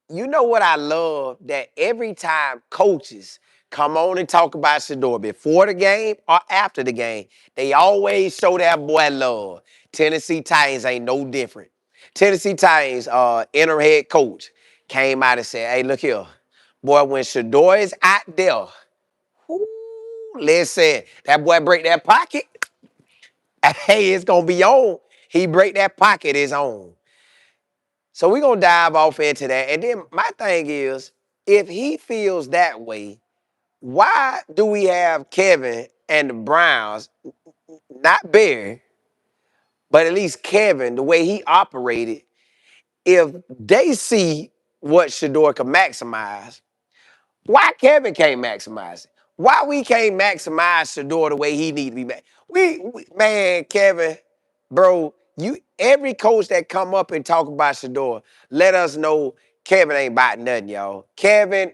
you know what I love? That every time coaches come on and talk about SHEDEUR before the game or after the game, they always show that boy love. Tennessee Titans ain't no different. Tennessee Titans interim head coach came out and said, hey, look here. Boy, when SHEDEUR is out there, whoo, listen, that boy break that pocket. Hey, it's going to be on. He break that pocket, it's on. So we're going to dive off into that. And then my thing is, if he feels that way, why do we have Kevin and the Browns, not Barry, but at least Kevin, the way he operated, if they see what SHEDEUR can maximize, why Kevin can't maximize it? Why we can't maximize SHEDEUR the way he need to be man, Kevin, bro, every coach that come up and talk about SHEDEUR, let us know Kevin ain't about nothing, y'all. Kevin.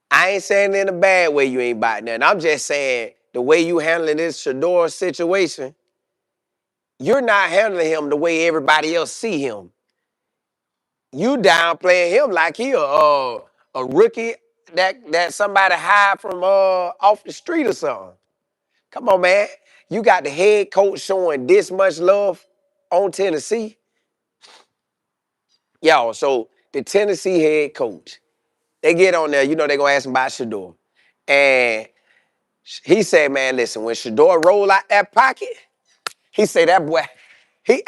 I ain't saying it in a bad way you ain't about nothing. I'm just saying the way you handling this SHEDEUR situation, you're not handling him the way everybody else see him. You downplaying him like he a rookie that somebody hired from off the street or something. Come on, man. You got the head coach showing this much love on Tennessee. Y'all, so the Tennessee head coach, they get on there, you know, they gonna ask him about SHEDEUR. And he said, man, listen, when SHEDEUR roll out that pocket, he say that boy, he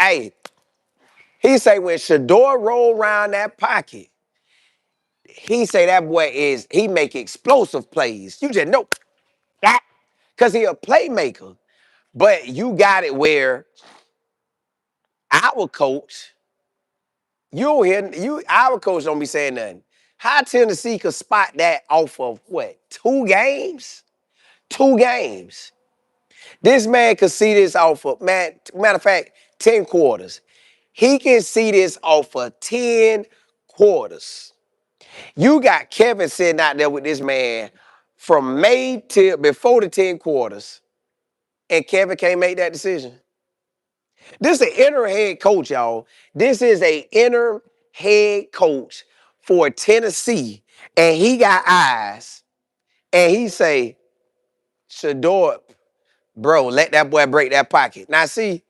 say when SHEDEUR roll around that pocket, he say that boy he make explosive plays. You just know that because he a playmaker. But you got it where our coach, our coach don't be saying nothing. How Tennessee could spot that off of what? 2 games? 2 games. This man could see this off of, matter of fact, 10 quarters. He can see this off of 10 quarters. You got Kevin sitting out there with this man from May till before the 10 quarters, and Kevin can't make that decision. This is an inner head coach, y'all. This is an inner head coach for Tennessee, and he got eyes, and he say, SHEDEUR, bro, let that boy break that pocket. Now, see,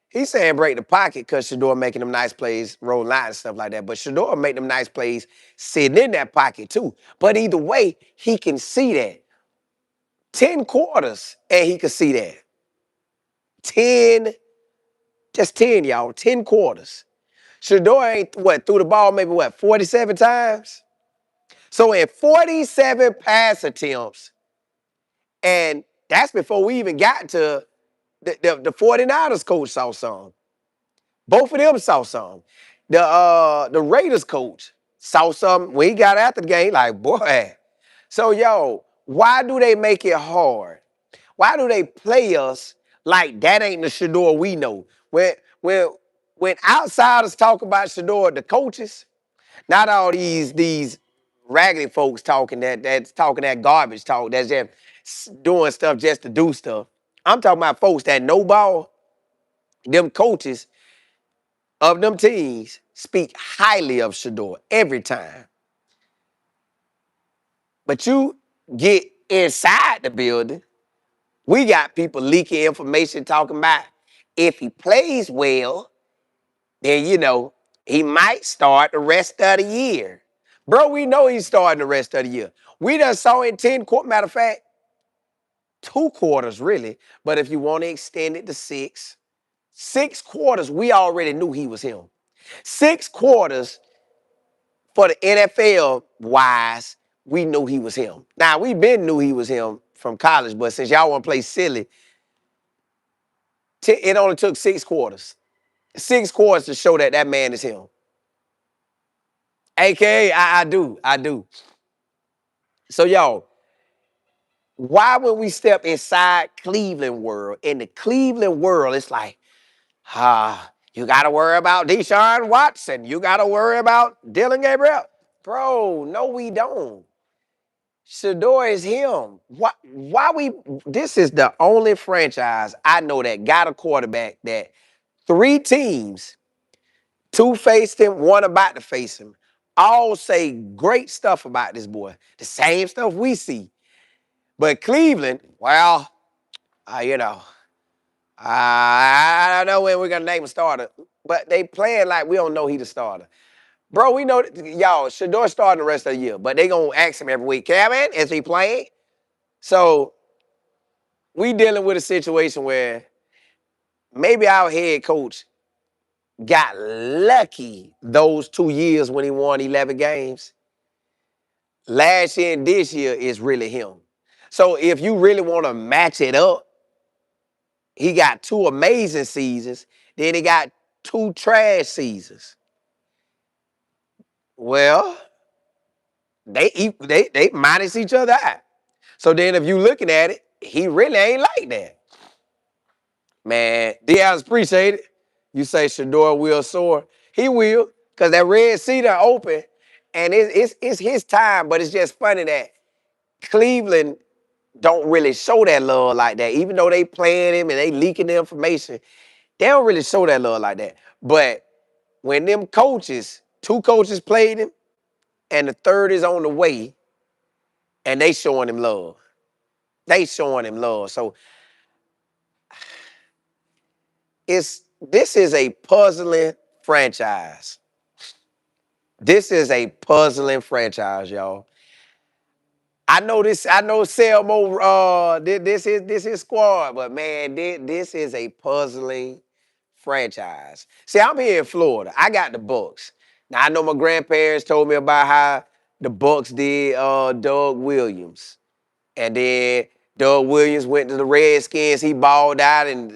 he's saying break the pocket because SHEDEUR making them nice plays, rolling out and stuff like that. But SHEDEUR make them nice plays sitting in that pocket too. But either way, he can see that. 10 quarters, and he can see that. 10, just 10, y'all. 10 quarters. SHEDEUR ain't, threw the ball maybe, 47 times? So in 47 pass attempts, and that's before we even got to the 49ers coach saw some. Both of them saw some. The Raiders coach saw something when he got after the game, like, boy. So, yo, why do they make it hard? Why do they play us like that ain't the SHEDEUR we know? When outsiders talk about SHEDEUR, the coaches, not all these raggedy folks talking that's talking that garbage talk, that's just doing stuff just to do stuff. I'm talking about folks that know ball, them coaches of them teams speak highly of SHEDEUR every time. But you get inside the building, we got people leaking information talking about if he plays well, then, you know, he might start the rest of the year. Bro, we know he's starting the rest of the year. We done saw in 10 quarters, matter of fact, 2 quarters really, but if you want to extend it to 6 quarters, we already knew he was him. 6 quarters for the NFL wise, we knew he was him. Now, we been knew he was him from college, but since y'all want to play silly, it only took 6 quarters. 6 quarters to show that that man is him. AKA, I do. So, y'all, why when we step inside Cleveland world, in the Cleveland world, it's like, you got to worry about Deshaun Watson. You got to worry about Dylan Gabriel. Bro, no, we don't. SHEDEUR is him. This is the only franchise I know that got a quarterback that 3 teams Two faced him, one about to face him. All say great stuff about this boy. The same stuff we see. But Cleveland, well, you know, I don't know when we're gonna name a starter, but they playing like we don't know he the starter. Bro, we know y'all, SHEDEUR starting the rest of the year, but they gonna ask him every week, Kevin, is he playing? So we dealing with a situation where maybe our head coach got lucky those 2 years when he won 11 games. Last year and this year is really him. So if you really want to match it up, he got 2 amazing seasons, then he got 2 trash seasons. Well, they minus each other out. So then if you looking at it, he really ain't like that. Man, Diaz appreciate it. You say SHEDEUR will soar. He will, because that Red Sea done open, and it's his time, but it's just funny that Cleveland don't really show that love like that. Even though they playing him and they leaking the information, they don't really show that love like that. But when them coaches, 2 coaches played him, and the third is on the way, and they showing him love. They showing him love. So this is a puzzling franchise. This is a puzzling franchise, y'all. I know this. I know Selmo. This is squad, but man, this is a puzzling franchise. See, I'm here in Florida. I got the Bucks. Now I know my grandparents told me about how the Bucks did Doug Williams, and then Doug Williams went to the Redskins. He balled out, and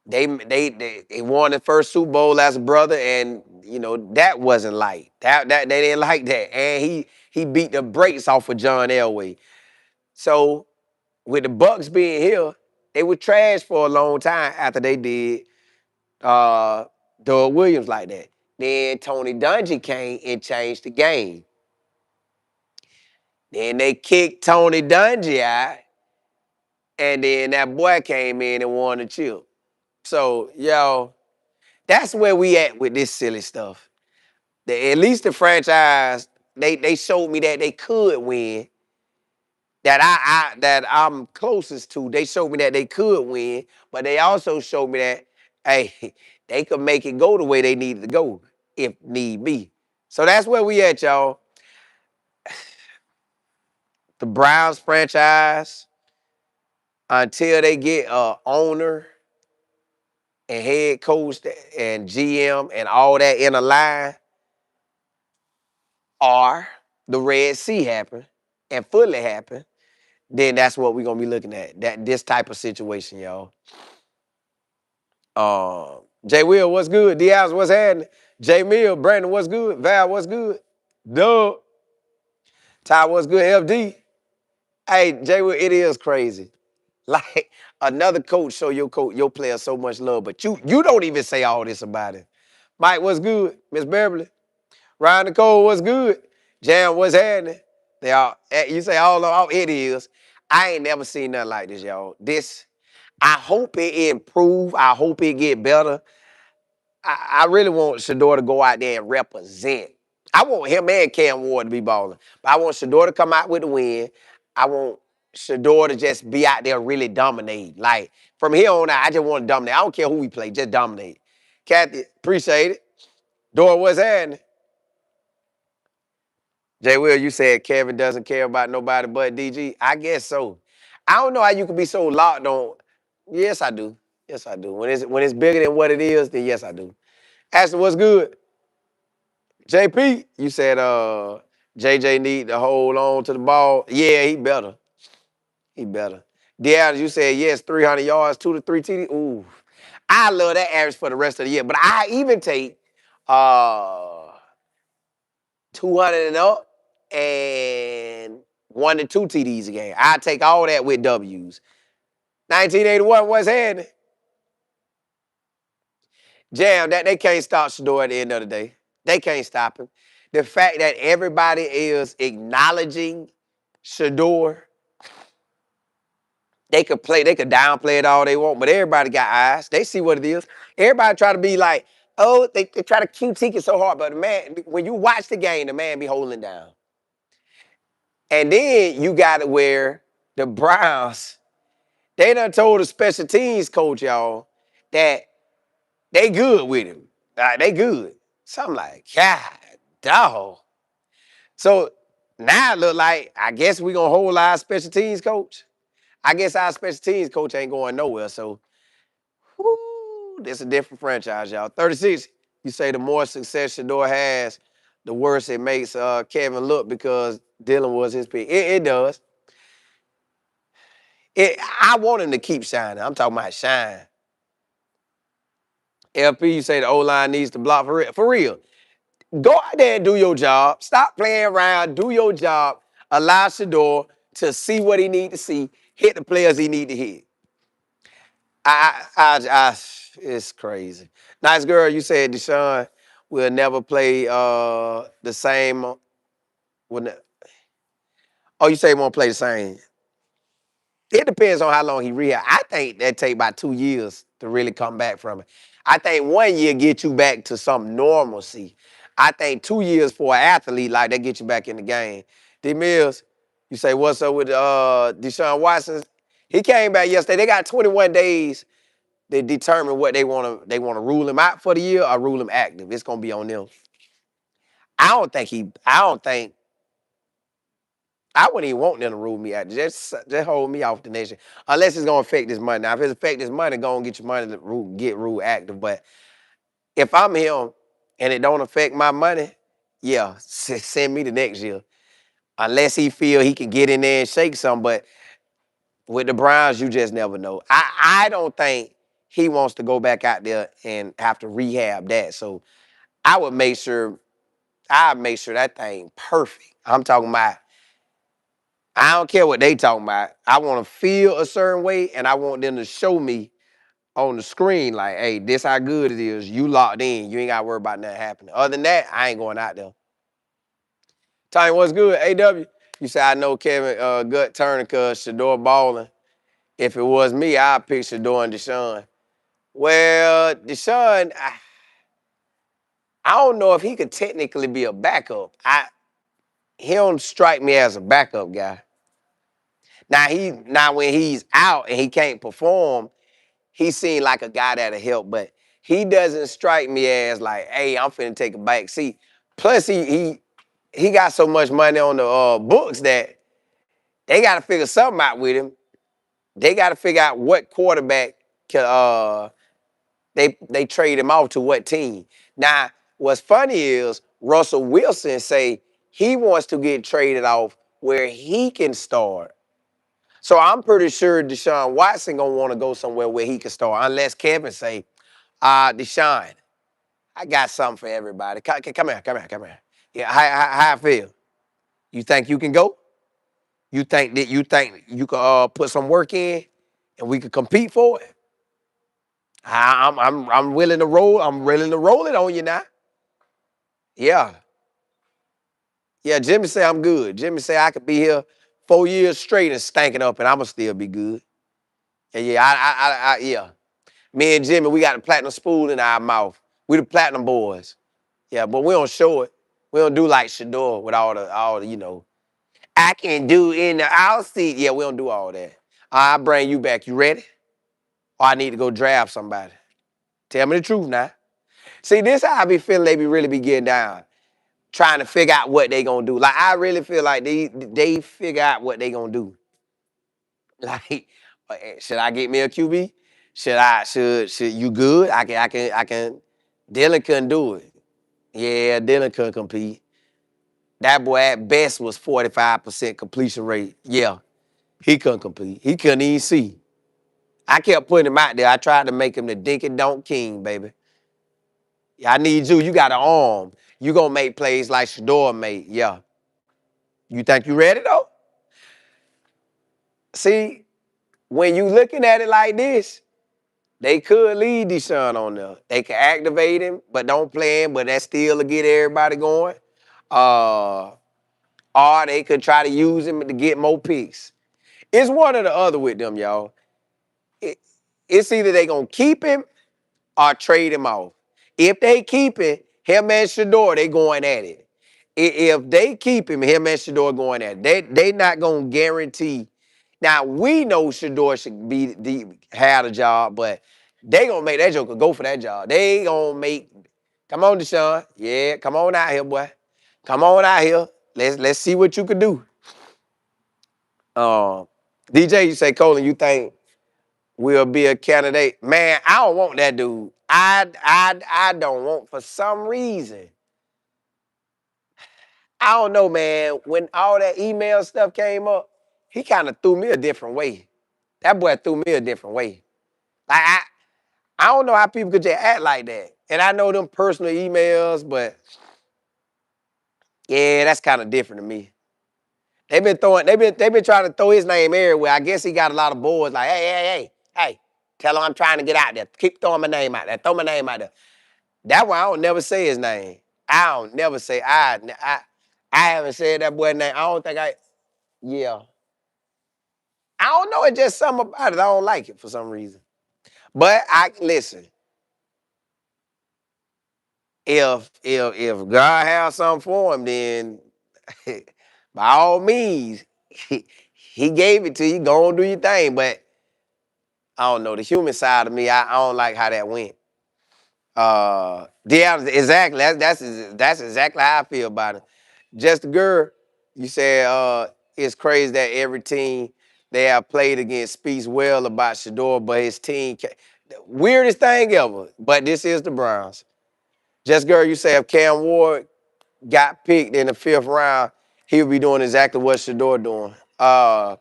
they won the first Super Bowl as a brother, and you know that wasn't like that. They didn't like that, and he beat the brakes off of John Elway. So with the Bucks being here, they were trash for a long time after they did Doug Williams like that. Then Tony Dungy came and changed the game. Then they kicked Tony Dungy out, and then that boy came in and won the chip. So, yo, that's where we at with this silly stuff. At least the franchise, they showed me that they could win. That I'm closest to. They showed me that they could win, but they also showed me that, hey, they could make it go the way they needed to go if need be. So that's where we at, y'all. The Browns franchise, until they get a owner and head coach and GM and all that in a line, or the Red Sea happen and fully happen, then that's what we're gonna be looking at. This type of situation, y'all. Jay Will, what's good? Diaz, what's happening? Jay Mill, Brandon, what's good? Val, what's good? Doug. Ty, what's good? FD. Hey, Jay Will, it is crazy. Like another coach show your player so much love, but you don't even say all this about it. Mike, what's good? Miss Beverly. Ryan Nicole, what's good? Jam, what's happening? They all you say all it is. I ain't never seen nothing like this, y'all. This, I hope it improve. I hope it get better. I really want SHEDEUR to go out there and represent. I want him and Cam Ward to be balling. But I want SHEDEUR to come out with the win. I want SHEDEUR to just be out there really dominate. Like, from here on out, I just want to dominate. I don't care who we play, just dominate. Kathy, appreciate it. Dora, what's happening? Jay Will, you said Kevin doesn't care about nobody but DG. I guess so. I don't know how you can be so locked on. Yes, I do. Yes, I do. When it's bigger than what it is, then yes, I do. Ashley, what's good? JP, you said JJ need to hold on to the ball. Yeah, he better. He better. Deanna, you said yes, 300 yards, 2 to 3 TD. Ooh. I love that average for the rest of the year. But I even take 200 and up and 1 to 2 TDs a game. I take all that with W's. 1981, what's happening? Jam, that they can't stop SHEDEUR at the end of the day. They can't stop him. The fact that everybody is acknowledging SHEDEUR, they could downplay it all they want, but everybody got eyes. They see what it is. Everybody try to be like, Oh, they try to critique it so hard, but the man, when you watch the game, the man be holding down. And then you got it where the Browns, they done told the special teams coach, y'all, that they good with him. They good. So I'm like, God, dog. So now it look like, I guess we gonna hold our special teams coach. I guess our special teams coach ain't going nowhere. So, whoo, this a different franchise, y'all. 36, you say the more success Shedeur has, the worse it makes Kevin look because Dylan was his pick. It does. I want him to keep shining. I'm talking about shine. LP, you say the O-line needs to block for real. For real. Go out there and do your job. Stop playing around. Do your job. Allow Shedeur to see what he need to see. Hit the players he need to hit. It's crazy. Nice girl, you said Deshaun will never play the same. Oh, you say he won't play the same. It depends on how long he rehab. I think that take about 2 years to really come back from it. I think 1 year get you back to some normalcy. I think 2 years for an athlete like that get you back in the game. D Mills, you say what's up with Deshaun Watson? He came back yesterday. They got 21 days to determine what they want to. They want to rule him out for the year or rule him active. It's gonna be on them. I don't think he. I don't think. I wouldn't even want them to rule me out. Just hold me off the nation. Unless it's gonna affect his money. Now, if it affect his money, go and get your money to get rule active. But if I'm him and it don't affect my money, yeah, send me the next year. Unless he feel he can get in there and shake some. But with the Browns, you just never know. I don't think he wants to go back out there and have to rehab that. So I would make sure, I'd make sure that thing perfect. I'm talking about, I don't care what they talking about. I want to feel a certain way, and I want them to show me on the screen, like, hey, this how good it is. You locked in. You ain't got to worry about nothing happening. Other than that, I ain't going out there. Tell what's good, AW? You say, I know Kevin gut turning because Shedeur balling. If it was me, I'd pick Shedeur and Deshaun. Well, Deshaun, I don't know if he could technically be a backup. He don't strike me as a backup guy. Now when he's out and he can't perform, he seemed like a guy that'll help, but he doesn't strike me as like, hey, I'm finna take a back seat. Plus, he got so much money on the books that they got to figure something out with him. They got to figure out what quarterback can they trade him off to what team. Now, what's funny is Russell Wilson say he wants to get traded off where he can start. So I'm pretty sure Deshaun Watson gonna want to go somewhere where he can start, unless Kevin say, Deshaun, I got something for everybody. Come here. Yeah, how I feel? You think you can go? You think you can put some work in and we could compete for it? I'm willing to roll. I'm willing to roll it on you now. Yeah. Yeah, Jimmy say I'm good. Jimmy say I could be here 4 years straight and stanking up and I'ma still be good. And yeah, yeah. Me and Jimmy, we got the platinum spoon in our mouth. We the platinum boys. Yeah, but we don't show it. We don't do like Shedeur with all the, I can do in the outseat. Yeah, we don't do all that. I'll bring you back. You ready? Or I need to go draft somebody. Tell me the truth now. See, this how I be feeling they be really be getting down. Trying to figure out what they gonna do. Like, I really feel like they figure out what they gonna do. Like, should I get me a QB? Should you good? I can. Dylan couldn't do it. Yeah, Dylan couldn't compete. That boy at best was 45% completion rate. Yeah, he couldn't compete. He couldn't even see. I kept putting him out there. I tried to make him the dink and dunk king, baby. I need you. You got an arm. You gonna make plays like Shedeur made. Yeah. You think you ready though? See, when you looking at it like this, they could leave Deshaun on there. They can activate him, but don't play him, but that still will get everybody going. Or they could try to use him to get more picks. It's one or the other with them, y'all. It's either they gonna keep him or trade him off. If they keep it, him and Shedeur, they going at it. If they keep him and Shedeur going at it. They not gonna guarantee. Now we know Shedeur should have a job, but they gonna make that joker go for that job. They gonna make. Come on, Deshaun. Yeah, come on out here, boy. Come on out here. Let's see what you could do. DJ, you say, Colin, you think will be a candidate? Man, I don't want that dude. I don't want, for some reason. I don't know, man. When all that email stuff came up, he kind of threw me a different way. That boy threw me a different way. Like I don't know how people could just act like that. And I know them personal emails, but yeah, that's kind of different to me. They've been trying to throw his name everywhere. I guess he got a lot of boys like, hey, tell him I'm trying to get out there. Keep throwing my name out there. Throw my name out there. That one I don't never say his name. I don't never say I haven't said that boy's name. I don't think yeah. I don't know. It's just something about it. I don't like it for some reason. But I listen. If God has something for him, then by all means, he gave it to you. Go and do your thing. But I don't know. The human side of me, I don't like how that went. Yeah, exactly. That's exactly how I feel about it. Just the girl, you said it's crazy that every team they have played against speaks well about Shedeur, but his team weirdest thing ever. But this is the Browns. Just girl, you say if Cam Ward got picked in the 5th round, he would be doing exactly what Shedeur doing. Well,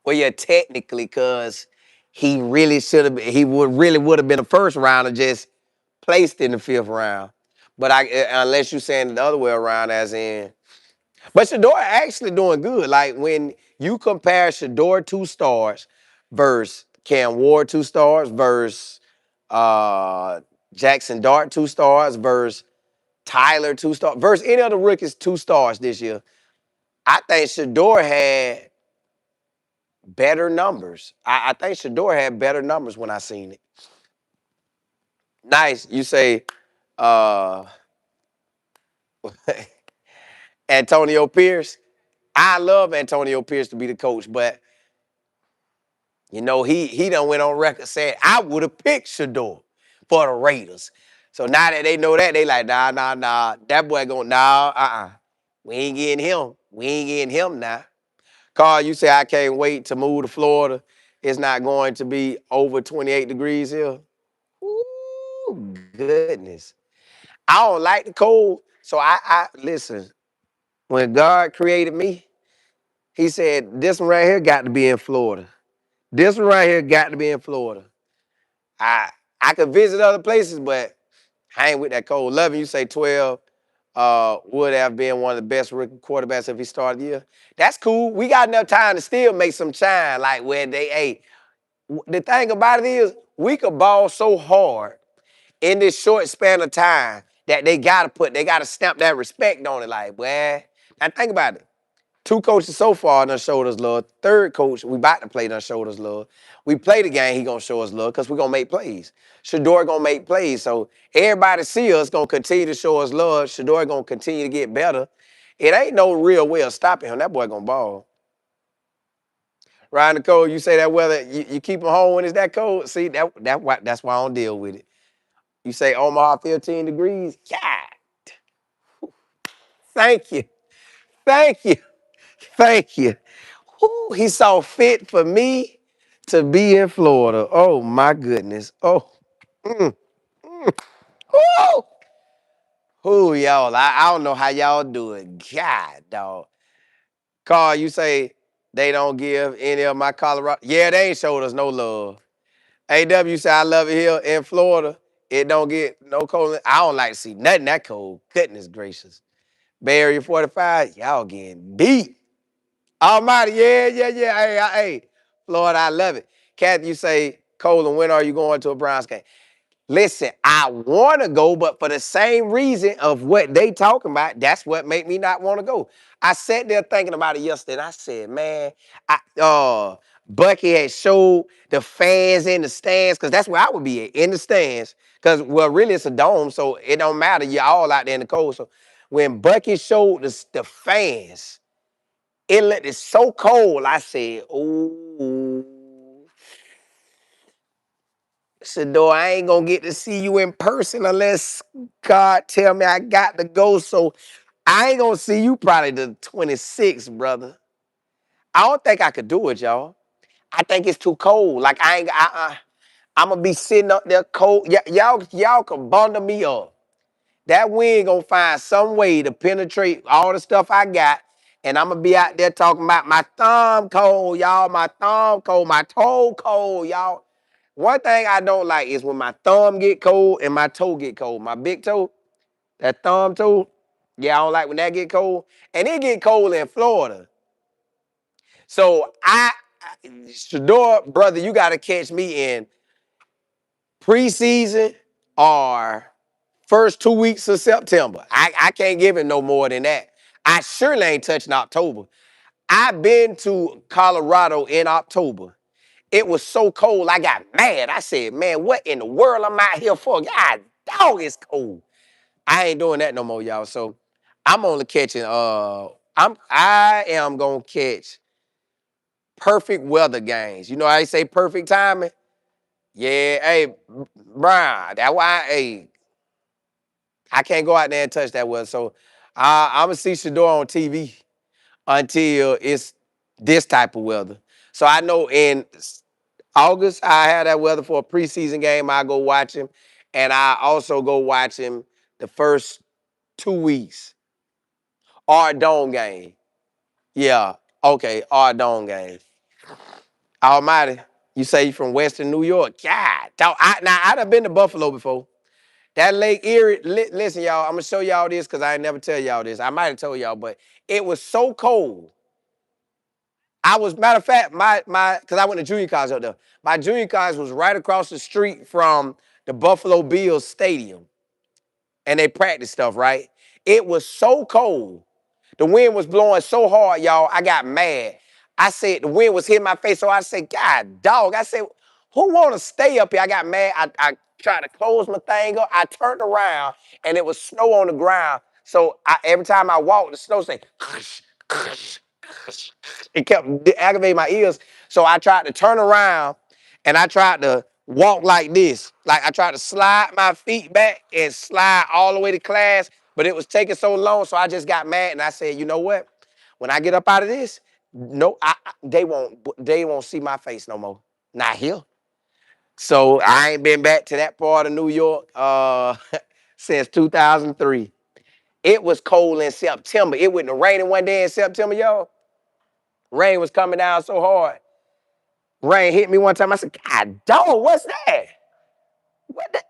yeah, technically, cause he really should have. He would have been a first rounder, just placed in the 5th round. But unless you're saying the other way around, as in, but Shedeur actually doing good. Like when you compare Shedeur 2 stars versus Cam Ward 2 stars versus Jackson Dart 2 stars versus Tyler 2 stars versus any other rookies 2 stars this year. I think Shedeur had better numbers. I think Shedeur had better numbers when I seen it. Nice. You say Antonio Pierce. I love Antonio Pierce to be the coach, but you know, he done went on record saying I would have picked Shedeur for the Raiders. So now that they know that, they like, nah. That boy going, nah. We ain't getting him. We ain't getting him now. Carl, you say I can't wait to move to Florida. It's not going to be over 28 degrees here. Ooh, goodness. I don't like the cold. So I listen, when God created me, he said, this one right here got to be in Florida. This one right here got to be in Florida. I I could visit other places, but I ain't with that cold. 11, you say 12 would have been one of the best rookie quarterbacks if he started the year. That's cool. We got enough time to still make some shine. Like where the thing about it is we could ball so hard in this short span of time that they gotta stamp that respect on it. Like, boy, now think about it. 2 coaches so far done showed us love. 3rd coach, we about to play, done showed us love. We play the game, he gonna show us love because we gonna make plays. Shedeur gonna make plays. So everybody see us gonna continue to show us love. Shedeur gonna continue to get better. It ain't no real way of stopping him. That boy gonna ball. Ryan the cold, you say that weather, you keep him home when it's that cold. See, that's why I don't deal with it. You say Omaha 15 degrees. God, thank you. Thank you. Thank you. Woo, he saw fit for me to be in Florida. Oh my goodness. Oh. Mm, mm. Woo. Who y'all? I don't know how y'all do it. God, dog. Carl, you say they don't give any of my Colorado. Yeah, they ain't showed us no love. AW say I love it here in Florida. It don't get no cold. I don't like to see nothing that cold. Goodness gracious. Bay Area 45, y'all getting beat. Almighty, yeah. Hey, Lord, I love it. Kathy, you say, Colin, when are you going to a Browns game? Listen, I want to go, but for the same reason of what they talking about, that's what made me not want to go. I sat there thinking about it yesterday, and I said, man, Bucky had showed the fans in the stands, because that's where I would be at, in the stands. Because, well, really, it's a dome, so it don't matter. You're all out there in the cold. So when Bucky showed the fans, it looked it's so cold. I said, "Ooh, SHEDEUR, I ain't gonna get to see you in person unless God tell me I got to go." So I ain't gonna see you probably the 26th, brother. I don't think I could do it, y'all. I think it's too cold. Like I ain't. I'm gonna be sitting up there cold. Y'all can bundle me up. That wind gonna find some way to penetrate all the stuff I got, and I'm gonna be out there talking about my thumb cold, y'all. My thumb cold, my toe cold, y'all. One thing I don't like is when my thumb get cold and my toe get cold. My big toe, that thumb toe, yeah, I don't like when that get cold. And it get cold in Florida. So SHEDEUR, brother, you gotta catch me in preseason or first 2 weeks of September. I can't give it no more than that. I surely ain't touching October. I've been to Colorado in October. It was so cold, I got mad. I said, man, what in the world am I here for? God, dog, it's cold. I ain't doing that no more, y'all. So I'm only catching, I am gonna catch perfect weather games. You know how they say perfect timing? Yeah, hey, Brian, that's why, hey, I can't go out there and touch that weather. So I'm gonna see SHEDEUR on TV until it's this type of weather. So I know in August I have that weather for a preseason game. I go watch him, and I also go watch him the first 2 weeks or a dome game. Yeah, okay, or a dome game. Almighty, you say you from Western New York? God, dog, now I done been to Buffalo before. That Lake Erie, listen, y'all, I'm gonna show y'all this because I ain't never tell y'all this. I might have told y'all, but it was so cold. I was, matter of fact, because I went to junior college up there. My junior college was right across the street from the Buffalo Bills Stadium, and they practiced stuff, right? It was so cold. The wind was blowing so hard, y'all, I got mad. I said, the wind was hitting my face, so I said, God, dog. I said, who want to stay up here? I got mad. I tried to close my thing up. I turned around, and it was snow on the ground. So every time I walked, the snow said, it kept aggravating my ears. So I tried to turn around, and I tried to walk like this. Like I tried to slide my feet back and slide all the way to class, but it was taking so long, so I just got mad, and I said, you know what? When I get up out of this, no, they won't see my face no more. Not here. So I ain't been back to that part of New York since 2003. It was cold in September. It wasn't raining one day in September, y'all. Rain was coming down so hard. Rain hit me one time. I said, God, dog, what's that? What the,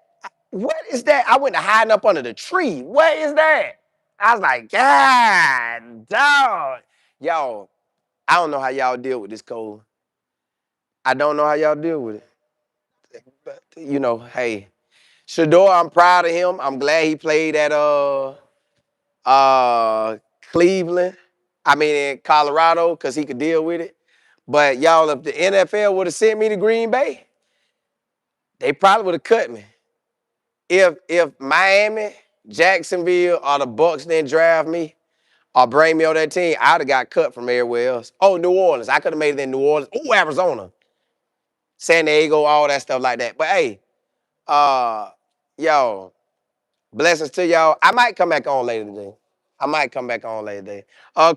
what is that? I went to hiding up under the tree. What is that? I was like, God, dog. Y'all, I don't know how y'all deal with this cold. I don't know how y'all deal with it. But, hey, SHEDEUR, I'm proud of him. I'm glad he played at uh Cleveland. I mean in Colorado, because he could deal with it. But y'all, if the NFL would have sent me to Green Bay, they probably would have cut me. If Miami, Jacksonville, or the Bucks didn't draft me or bring me on that team, I'd have got cut from everywhere else. Oh, New Orleans. I could have made it in New Orleans. Oh, Arizona, San Diego, all that stuff like that. But hey, uh, yo, blessings to y'all. I might come back on later today. I might come back on later today.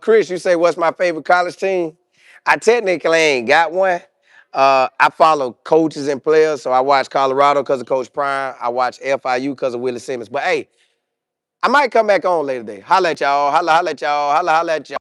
Chris, you say what's my favorite college team? I technically ain't got one. I follow coaches and players, so I watch Colorado because of Coach Prime. I watch FIU because of Willie Simmons. But hey, I might come back on later today. Holla at y'all. Holla at y'all. Holla at y'all.